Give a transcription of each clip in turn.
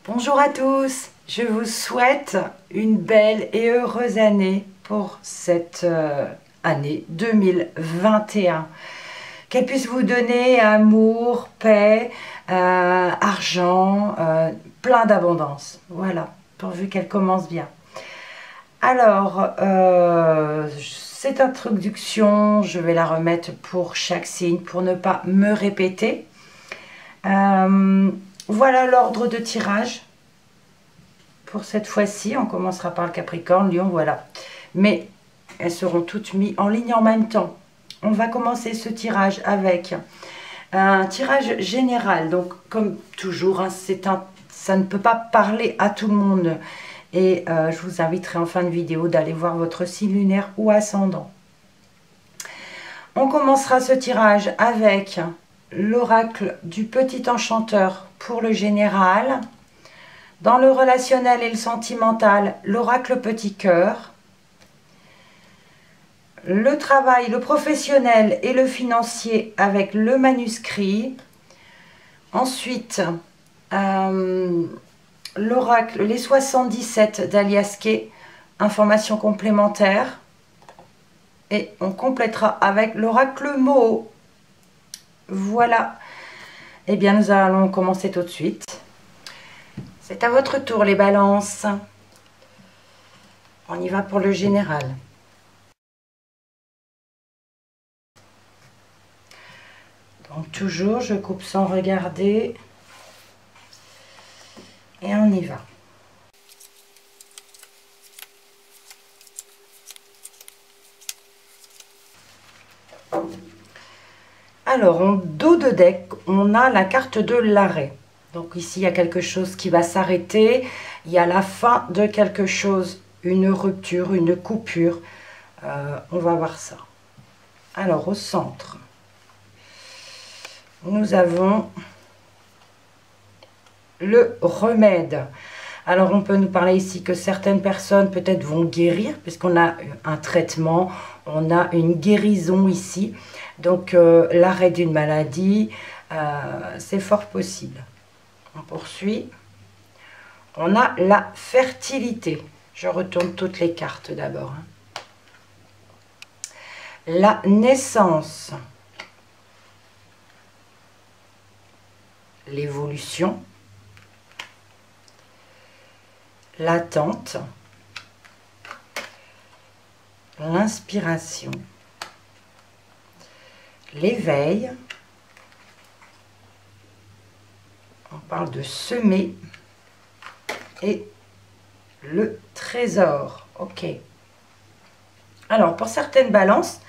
Bonjour à tous, je vous souhaite une belle et heureuse année pour cette année 2021. Qu'elle puisse vous donner amour, paix, argent, plein d'abondance. Voilà, pourvu qu'elle commence bien. Alors, cette introduction, je vais la remettre pour chaque signe pour ne pas me répéter. Voilà l'ordre de tirage. Pour cette fois-ci, on commencera par le Capricorne, Lion, voilà. Mais elles seront toutes mises en ligne en même temps. On va commencer ce tirage avec un tirage général. Donc, comme toujours, hein, ça ne peut pas parler à tout le monde. Et je vous inviterai en fin de vidéo d'aller voir votre signe lunaire ou ascendant. On commencera ce tirage avec l'oracle du petit enchanteur pour le général. Dans le relationnel et le sentimental, l'oracle petit cœur. Le travail, le professionnel et le financier avec le manuscrit. Ensuite, l'oracle, les 77 d'Alias Kay, information complémentaire. Et on complétera avec l'oracle Moho. Voilà. Eh bien, nous allons commencer tout de suite. C'est à votre tour les balances. On y va pour le général. Donc toujours, je coupe sans regarder. Et on y va. Alors, en dos de deck, on a la carte de l'arrêt. Donc ici, il y a quelque chose qui va s'arrêter. Il y a la fin de quelque chose, une rupture, une coupure. On va voir ça. Alors, au centre, nous avons le remède. Alors, on peut nous parler ici que certaines personnes peut-être vont guérir, puisqu'on a un traitement, on a une guérison ici. Donc, l'arrêt d'une maladie, c'est fort possible. On poursuit. On a la fertilité. Je retourne toutes les cartes d'abord. La naissance. L'évolution. L'attente. L'inspiration. L'éveil. On parle de semer et le trésor. Ok. Alors, pour certaines balances,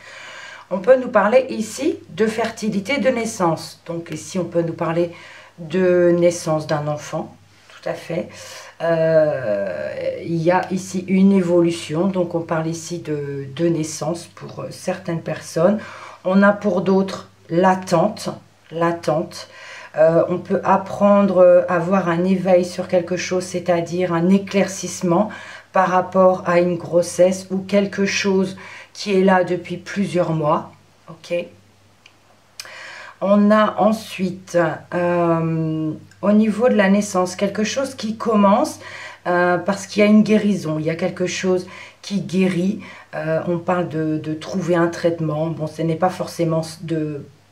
on peut nous parler ici de fertilité de naissance. Donc ici, on peut nous parler de naissance d'un enfant. Tout à fait. Il y a ici une évolution. Donc, on parle ici de naissance pour certaines personnes. On a pour d'autres l'attente. L'attente. On peut apprendre à avoir un éveil sur quelque chose, c'est-à-dire un éclaircissement par rapport à une grossesse ou quelque chose qui est là depuis plusieurs mois. Ok. On a ensuite, au niveau de la naissance, quelque chose qui commence parce qu'il y a une guérison. Il y a quelque chose qui guérit. On parle de trouver un traitement. Bon, ce n'est pas forcément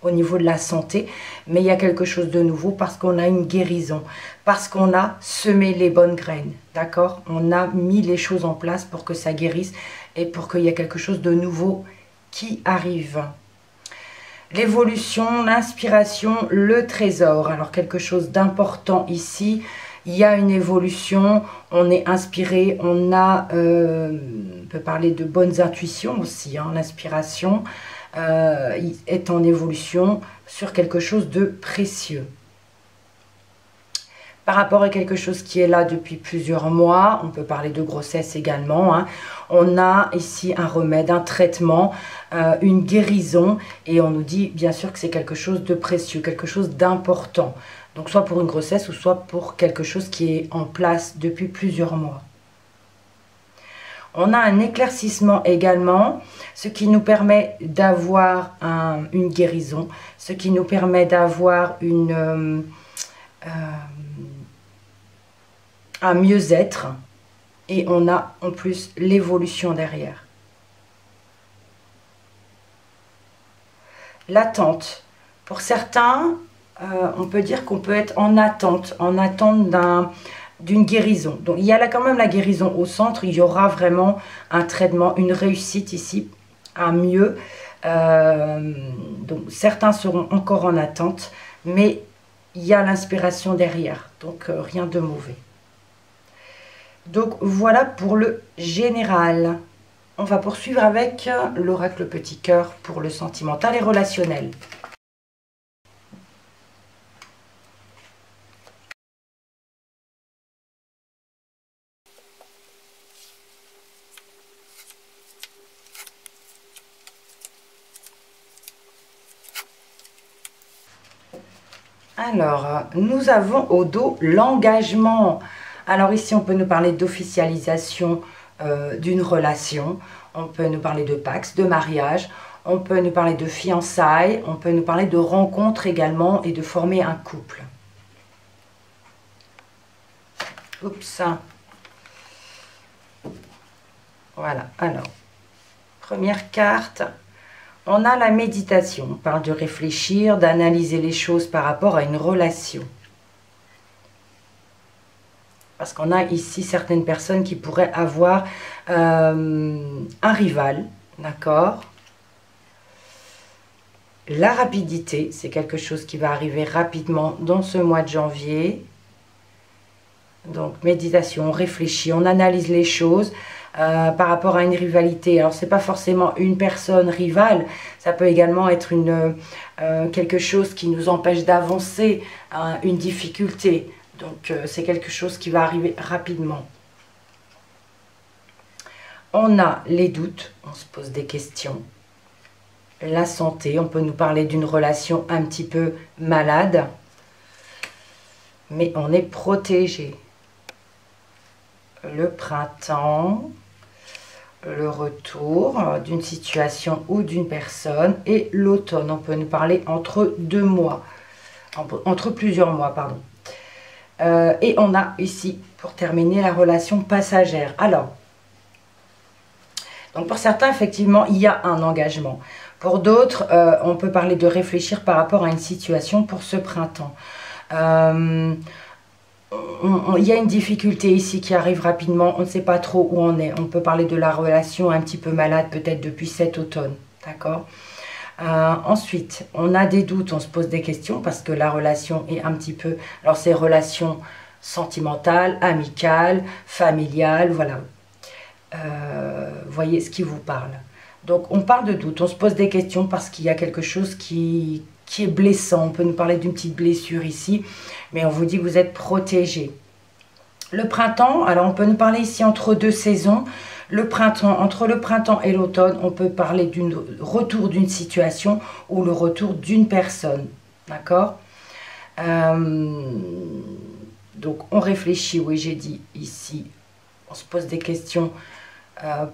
au niveau de la santé, mais il y a quelque chose de nouveau parce qu'on a une guérison, parce qu'on a semé les bonnes graines, d'accord? On a mis les choses en place pour que ça guérisse et pour qu'il y ait quelque chose de nouveau qui arrive. L'évolution, l'inspiration, le trésor. Alors quelque chose d'important ici, il y a une évolution, on est inspiré, on peut parler de bonnes intuitions aussi, hein, l'inspiration. Est en évolution sur quelque chose de précieux. Par rapport à quelque chose qui est là depuis plusieurs mois, on peut parler de grossesse également, hein. On a ici un remède, un traitement, une guérison, et on nous dit bien sûr que c'est quelque chose de précieux, quelque chose d'important. Donc soit pour une grossesse ou soit pour quelque chose qui est en place depuis plusieurs mois. On a un éclaircissement également, ce qui nous permet d'avoir une guérison, ce qui nous permet d'avoir un mieux-être. Et on a en plus l'évolution derrière. L'attente. Pour certains, on peut dire qu'on peut être en attente d'une guérison. Donc il y a là quand même la guérison au centre, il y aura vraiment un traitement, une réussite ici, un mieux. Donc certains seront encore en attente, mais il y a l'inspiration derrière, donc rien de mauvais. Donc voilà pour le général. On va poursuivre avec l'oracle petit cœur pour le sentimental et relationnel. Alors, nous avons au dos l'engagement. Alors ici, on peut nous parler d'officialisation d'une relation. On peut nous parler de pax, de mariage. On peut nous parler de fiançailles. On peut nous parler de rencontres également et de former un couple. Oups. Voilà, alors, première carte. On a la méditation, on parle de réfléchir, d'analyser les choses par rapport à une relation. Parce qu'on a ici certaines personnes qui pourraient avoir un rival, d'accord? La rapidité, c'est quelque chose qui va arriver rapidement dans ce mois de janvier. Donc, méditation, on réfléchit, on analyse les choses. Par rapport à une rivalité. Alors, ce n'est pas forcément une personne rivale, ça peut également être quelque chose qui nous empêche d'avancer, une difficulté. Donc, c'est quelque chose qui va arriver rapidement. On a les doutes, on se pose des questions. La santé, on peut nous parler d'une relation un petit peu malade, mais on est protégé. Le printemps, le retour d'une situation ou d'une personne, et l'automne, on peut nous parler entre 2 mois, entre plusieurs mois, pardon. Et on a ici, pour terminer, la relation passagère. Alors, donc pour certains, effectivement, il y a un engagement. Pour d'autres, on peut parler de réfléchir par rapport à une situation pour ce printemps. Il y a une difficulté ici qui arrive rapidement, on ne sait pas trop où on est. On peut parler de la relation un petit peu malade peut-être depuis cet automne, d'accord? Ensuite, on a des doutes, on se pose des questions parce que la relation est un petit peu... Alors, c'est relations sentimentales, amicales, familiales, voilà. Voyez ce qui vous parle. Donc, on parle de doute, on se pose des questions parce qu'il y a quelque chose qui est blessant. On peut nous parler d'une petite blessure ici, mais on vous dit que vous êtes protégé. Le printemps, alors on peut nous parler ici entre 2 saisons. Le printemps, entre le printemps et l'automne, on peut parler du retour d'une situation ou le retour d'une personne. D'accord? Donc on réfléchit, oui j'ai dit ici, on se pose des questions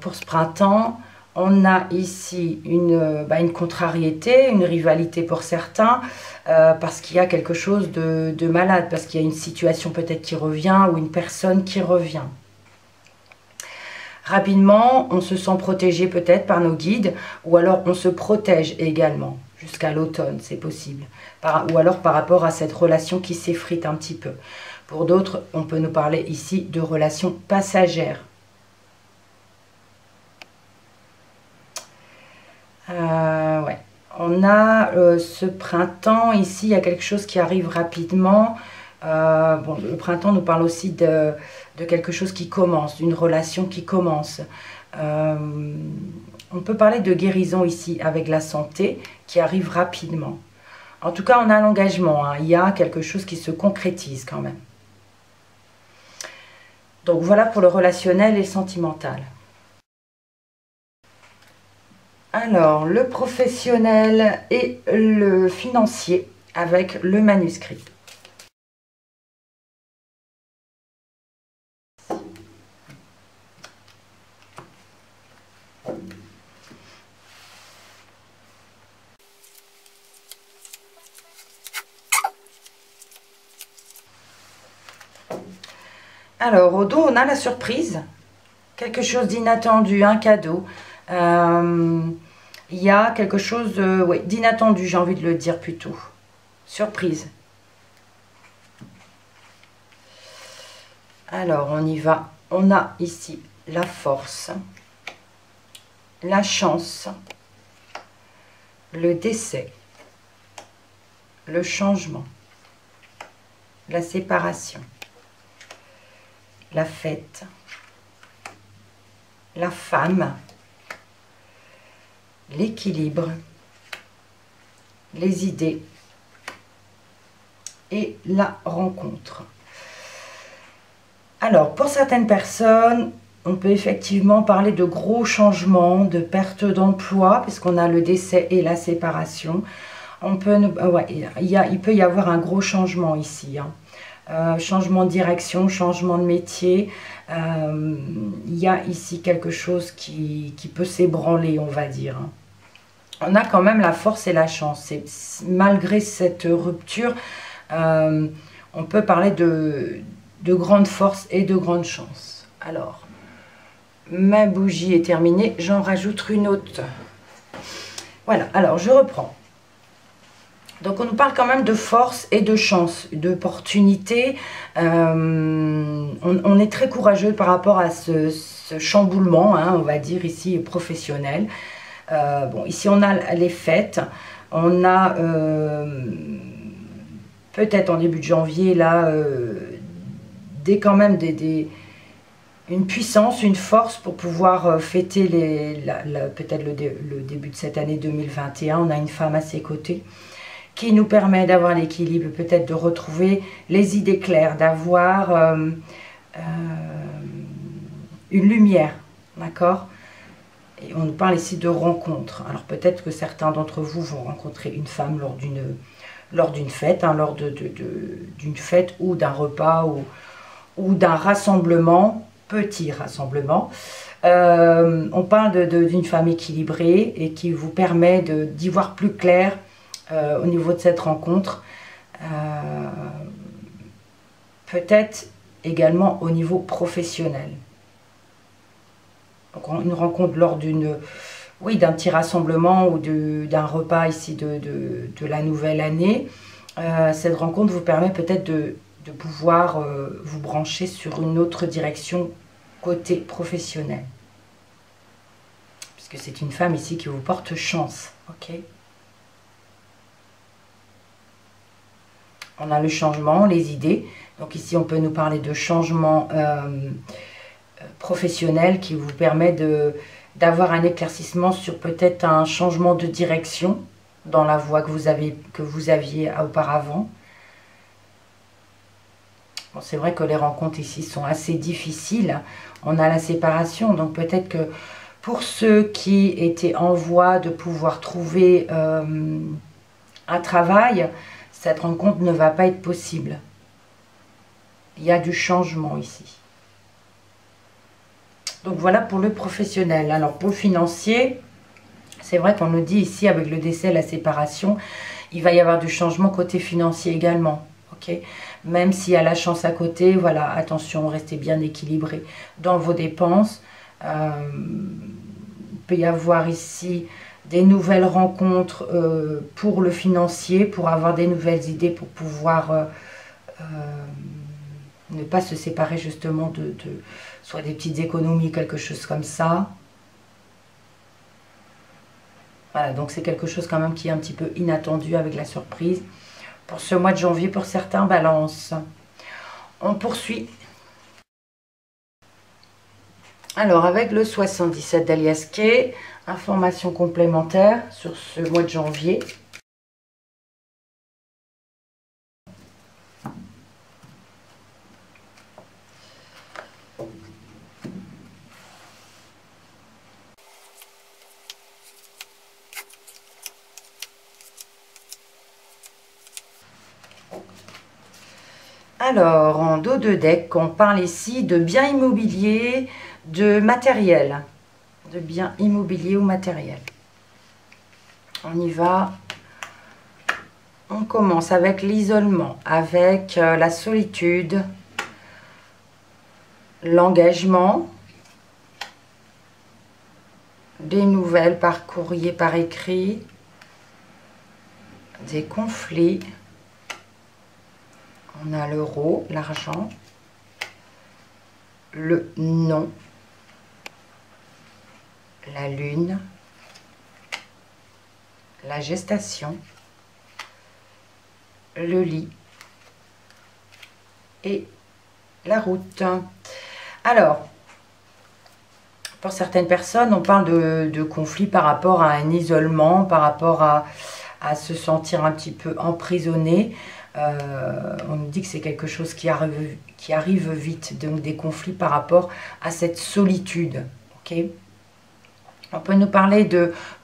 pour ce printemps. On a ici une contrariété, une rivalité pour certains, parce qu'il y a quelque chose de malade, parce qu'il y a une situation peut-être qui revient ou une personne qui revient. Rapidement, on se sent protégé peut-être par nos guides, ou alors on se protège également, jusqu'à l'automne, c'est possible. Ou alors par rapport à cette relation qui s'effrite un petit peu. Pour d'autres, on peut nous parler ici de relations passagères. Ouais. On a ce printemps, ici, il y a quelque chose qui arrive rapidement. Bon, le printemps nous parle aussi de quelque chose qui commence, d'une relation qui commence. On peut parler de guérison ici avec la santé qui arrive rapidement. En tout cas, on a l'engagement, hein. Il y a quelque chose qui se concrétise quand même. Donc voilà pour le relationnel et le sentimental. Alors, le professionnel et le financier avec le manuscrit. Alors, au dos, on a la surprise. Quelque chose d'inattendu, un cadeau. Il y a quelque chose ouais, d'inattendu, j'ai envie de le dire plutôt. Surprise. Alors, on y va. On a ici la force, la chance, le décès, le changement, la séparation, la fête, la femme, l'équilibre, les idées et la rencontre. Alors, pour certaines personnes, on peut effectivement parler de gros changements, de perte d'emploi, puisqu'on a le décès et la séparation. On peut, ouais, il peut y avoir un gros changement ici. Changement de direction, changement de métier. Il y a ici quelque chose qui peut s'ébranler, on va dire. On a quand même la force et la chance. Malgré cette rupture, on peut parler de grande force et de grande chance. Alors, ma bougie est terminée, j'en rajoute une autre. Voilà, alors je reprends. Donc on nous parle quand même de force et de chance, d'opportunité. On est très courageux par rapport à ce chamboulement, hein, on va dire ici professionnel. Bon, ici on a les fêtes, on a peut-être en début de janvier là quand même une puissance, une force pour pouvoir fêter peut-être le début de cette année 2021. On a une femme à ses côtés qui nous permet d'avoir l'équilibre, peut-être de retrouver les idées claires, d'avoir une lumière, d'accord? Et on nous parle ici de rencontre. Alors peut-être que certains d'entre vous vont rencontrer une femme lors d'une fête, hein, lors d'une fête ou d'un repas ou d'un rassemblement, petit rassemblement. On parle d'une femme équilibrée et qui vous permet d'y voir plus clair au niveau de cette rencontre. Peut-être également au niveau professionnel. Donc une rencontre lors d'un petit rassemblement ou d'un repas ici de la nouvelle année. Cette rencontre vous permet peut-être de pouvoir vous brancher sur une autre direction côté professionnel. Puisque c'est une femme ici qui vous porte chance. Ok. On a le changement, les idées. Donc ici, on peut nous parler de changement professionnel qui vous permet d'avoir un éclaircissement sur peut-être un changement de direction dans la voie que vous aviez auparavant. Bon, c'est vrai que les rencontres ici sont assez difficiles. On a la séparation, donc peut-être que pour ceux qui étaient en voie de pouvoir trouver un travail, cette rencontre ne va pas être possible. Il y a du changement ici. Donc voilà pour le professionnel. Alors pour le financier, c'est vrai qu'on nous dit ici avec le décès, la séparation, il va y avoir du changement côté financier également. Okay, même s'il y a la chance à côté, voilà, attention, restez bien équilibré dans vos dépenses. Il peut y avoir ici des nouvelles rencontres pour le financier, pour avoir des nouvelles idées, pour pouvoir ne pas se séparer justement soit des petites économies, quelque chose comme ça. Voilà, donc c'est quelque chose quand même qui est un petit peu inattendu avec la surprise. Pour ce mois de janvier, pour certains, Balance. On poursuit. Alors, avec le 77 d'Alias Kay, information complémentaire sur ce mois de janvier. Alors, en dos de deck, on parle ici de biens immobiliers, de matériel. De biens immobiliers ou matériel. On y va. On commence avec l'isolement, avec la solitude, l'engagement, des nouvelles par courrier, par écrit, des conflits. On a l'euro, l'argent, le non, la lune, la gestation, le lit et la route. Alors, pour certaines personnes, on parle de conflit par rapport à un isolement, par rapport à se sentir un petit peu emprisonné. On nous dit que c'est quelque chose qui arrive vite, donc des conflits par rapport à cette solitude. Okay, on peut nous parler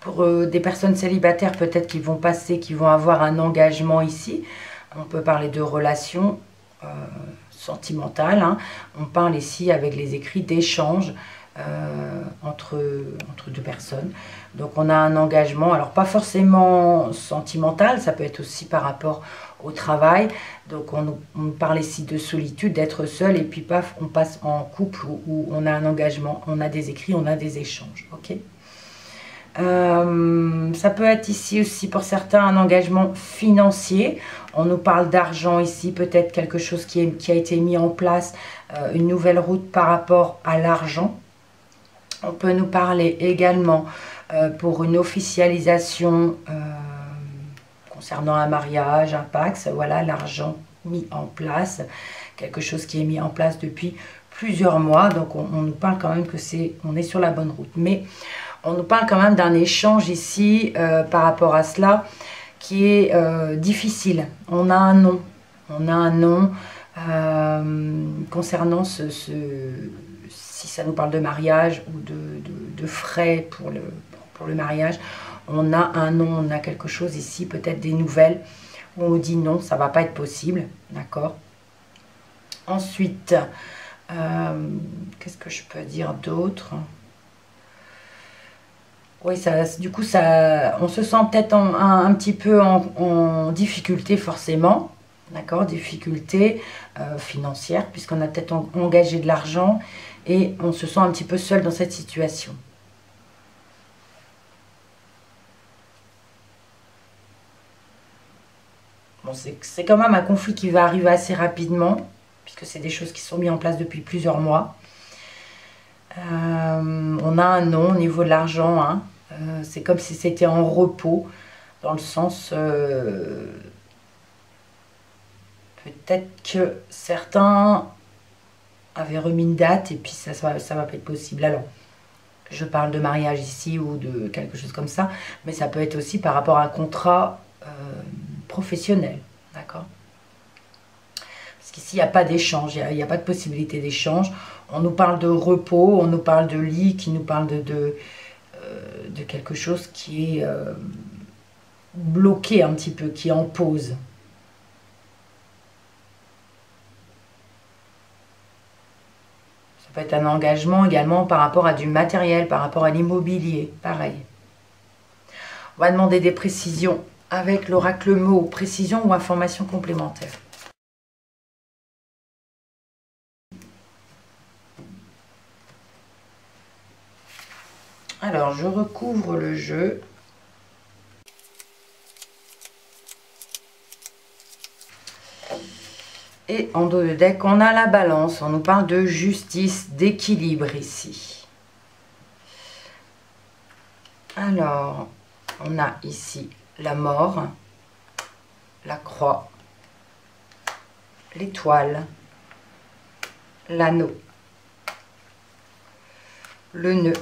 pour des personnes célibataires peut-être qui vont avoir un engagement ici. On peut parler de relations sentimentales. Hein. On parle ici avec les écrits d'échanges entre deux personnes. Donc on a un engagement, alors pas forcément sentimental, ça peut être aussi par rapport au travail. Donc on parle ici de solitude, d'être seul, et puis paf, on passe en couple où on a un engagement, on a des écrits, on a des échanges. Ok. Ça peut être ici aussi pour certains un engagement financier. On nous parle d'argent ici, peut-être quelque chose qui a été mis en place, une nouvelle route par rapport à l'argent. On peut nous parler également pour une officialisation concernant un mariage, un Pacs, voilà, l'argent mis en place, quelque chose qui est mis en place depuis plusieurs mois. Donc on nous parle quand même que on est sur la bonne route. Mais on nous parle quand même d'un échange ici par rapport à cela qui est difficile. On a un non. On a un non concernant si ça nous parle de mariage ou de frais pour le mariage. On a un non, on a quelque chose ici, peut-être des nouvelles où on dit non, ça ne va pas être possible. D'accord. Ensuite, qu'est-ce que je peux dire d'autre ? Oui, du coup, on se sent peut-être un petit peu en difficulté forcément, d'accord, difficulté financière, puisqu'on a peut-être engagé de l'argent et on se sent un petit peu seul dans cette situation. Bon, c'est quand même un conflit qui va arriver assez rapidement, puisque c'est des choses qui sont mises en place depuis plusieurs mois. On a un non au niveau de l'argent, hein. C'est comme si c'était en repos, dans le sens peut-être que certains avaient remis une date et puis ça va pas être possible. Alors, je parle de mariage ici ou de quelque chose comme ça, mais ça peut être aussi par rapport à un contrat professionnel, d'accord ? Parce qu'ici, il n'y a pas d'échange, il n'y a pas de possibilité d'échange. On nous parle de repos, on nous parle de lit, qui nous parle de quelque chose qui est bloqué un petit peu, qui est en pause. Ça peut être un engagement également par rapport à du matériel, par rapport à l'immobilier, pareil. On va demander des précisions avec l'oracle mot, précision ou information complémentaire. Alors, je recouvre le jeu. Et en dos de deck, on a la balance. On nous parle de justice, d'équilibre ici. Alors, on a ici la mort, la croix, l'étoile, l'anneau, le nœud,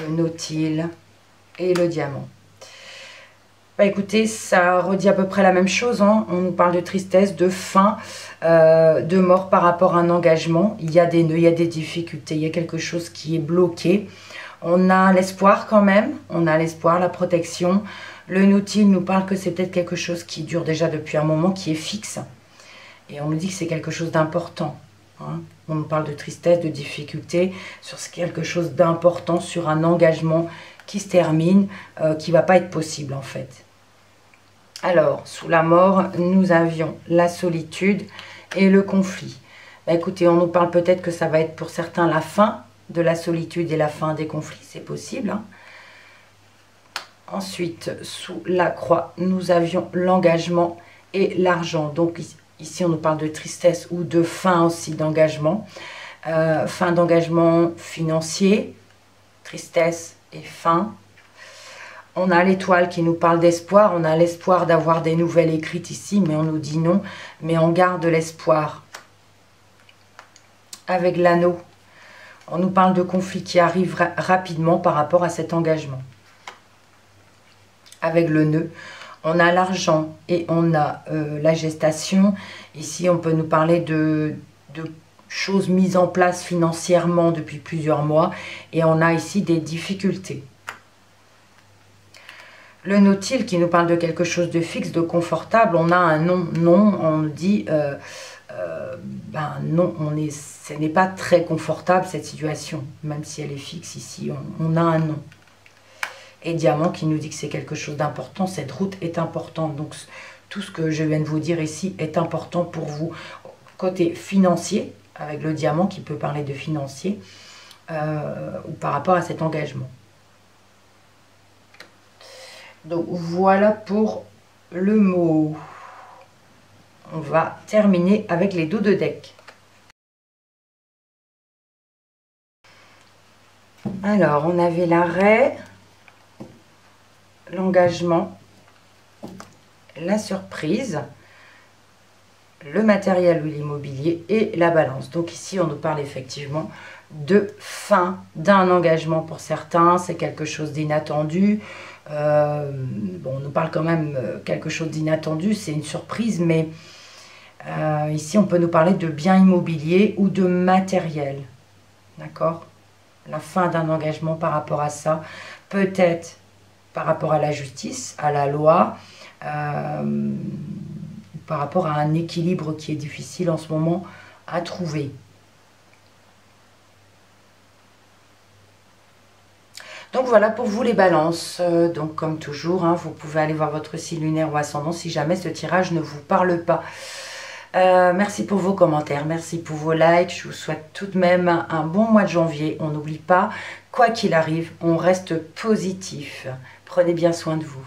le nautile et le diamant. Bah écoutez, ça redit à peu près la même chose, hein. On nous parle de tristesse, de fin, de mort par rapport à un engagement. Il y a des nœuds, il y a des difficultés, il y a quelque chose qui est bloqué. On a l'espoir quand même, on a l'espoir, la protection. Le nautile nous parle que c'est peut-être quelque chose qui dure déjà depuis un moment, qui est fixe. Et on nous dit que c'est quelque chose d'important. Hein. On nous parle de tristesse, de difficulté, sur quelque chose d'important, sur un engagement qui se termine, qui ne va pas être possible en fait. Alors, sous la mort, nous avions la solitude et le conflit. Bah, écoutez, on nous parle peut-être que ça va être pour certains la fin de la solitude et la fin des conflits, c'est possible. Hein. Ensuite, sous la croix, nous avions l'engagement et l'argent. Donc ici, on nous parle de tristesse ou de fin aussi d'engagement. Fin d'engagement financier, tristesse et fin. On a l'étoile qui nous parle d'espoir. On a l'espoir d'avoir des nouvelles écrites ici, mais on nous dit non. Mais on garde l'espoir. Avec l'anneau, on nous parle de conflits qui arrivent rapidement par rapport à cet engagement. Avec le nœud, on a l'argent et on a la gestation. Ici, on peut nous parler de choses mises en place financièrement depuis plusieurs mois. Et on a ici des difficultés. Le nautile qui nous parle de quelque chose de fixe, de confortable. On a un non. Non, on nous dit... non, ce n'est pas très confortable cette situation. Même si elle est fixe ici, on a un non. Et diamant qui nous dit que c'est quelque chose d'important. Cette route est importante. Donc, tout ce que je viens de vous dire ici est important pour vous. Côté financier, avec le diamant qui peut parler de financier, ou par rapport à cet engagement. Donc, voilà pour le mot. On va terminer avec les dos de deck. Alors, on avait l'arrêt, l'engagement, la surprise, le matériel ou l'immobilier et la balance. Donc ici, on nous parle effectivement de fin d'un engagement pour certains. C'est quelque chose d'inattendu. Bon, on nous parle quand même quelque chose d'inattendu. C'est une surprise, mais ici, on peut nous parler de biens immobiliers ou de matériel. D'accord ? La fin d'un engagement par rapport à ça. Peut-être par rapport à la justice, à la loi, par rapport à un équilibre qui est difficile en ce moment à trouver. Donc voilà pour vous les balances. Donc comme toujours, hein, vous pouvez aller voir votre signe lunaire ou ascendant si jamais ce tirage ne vous parle pas. Merci pour vos commentaires, merci pour vos likes. Je vous souhaite tout de même un bon mois de janvier. On n'oublie pas, quoi qu'il arrive, on reste positif. Prenez bien soin de vous.